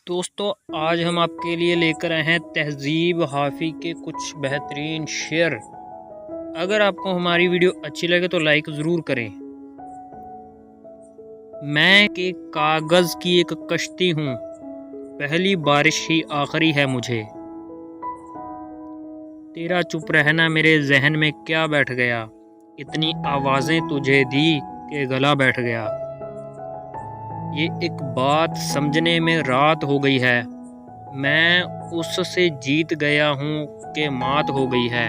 दोस्तों, आज हम आपके लिए लेकर आए हैं तहज़ीब हाफ़ी के कुछ बेहतरीन शेर। अगर आपको हमारी वीडियो अच्छी लगे तो लाइक ज़रूर करें। मैं के कागज़ की एक कश्ती हूँ, पहली बारिश ही आखिरी है मुझे। तेरा चुप रहना मेरे जहन में क्या बैठ गया, इतनी आवाज़ें तुझे दी कि गला बैठ गया। ये एक बात समझने में रात हो गई है, मैं उससे जीत गया हूँ कि मात हो गई है।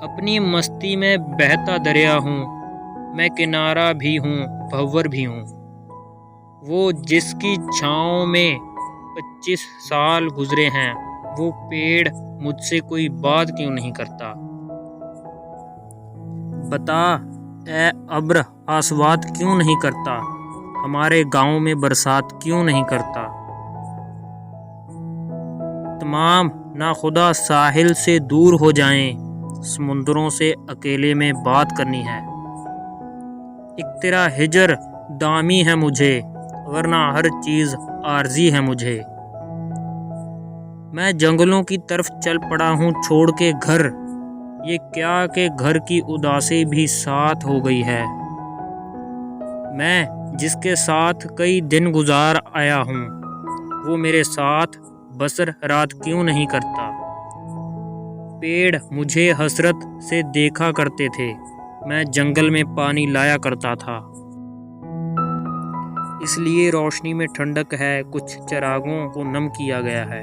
अपनी मस्ती में बहता दरिया हूँ, मैं किनारा भी हूँ भंवर भी हूँ। वो जिसकी छाँव में 25 साल गुजरे हैं, वो पेड़ मुझसे कोई बात क्यों नहीं करता। बता ए अब्र आसवात क्यों नहीं करता, हमारे गांव में बरसात क्यों नहीं करता। तमाम नाखुदा साहिल से दूर हो जाएं, समुंदरों से अकेले में बात करनी है। एक तेरा हिजर दामी है मुझे, वरना हर चीज़ आर्जी है मुझे। मैं जंगलों की तरफ चल पड़ा हूँ छोड़ के घर, ये क्या कि घर की उदासी भी साथ हो गई है। मैं जिसके साथ कई दिन गुजार आया हूँ, वो मेरे साथ बसर रात क्यों नहीं करता। पेड़ मुझे हसरत से देखा करते थे, मैं जंगल में पानी लाया करता था। इसलिए रोशनी में ठंडक है, कुछ चिरागों को नम किया गया है।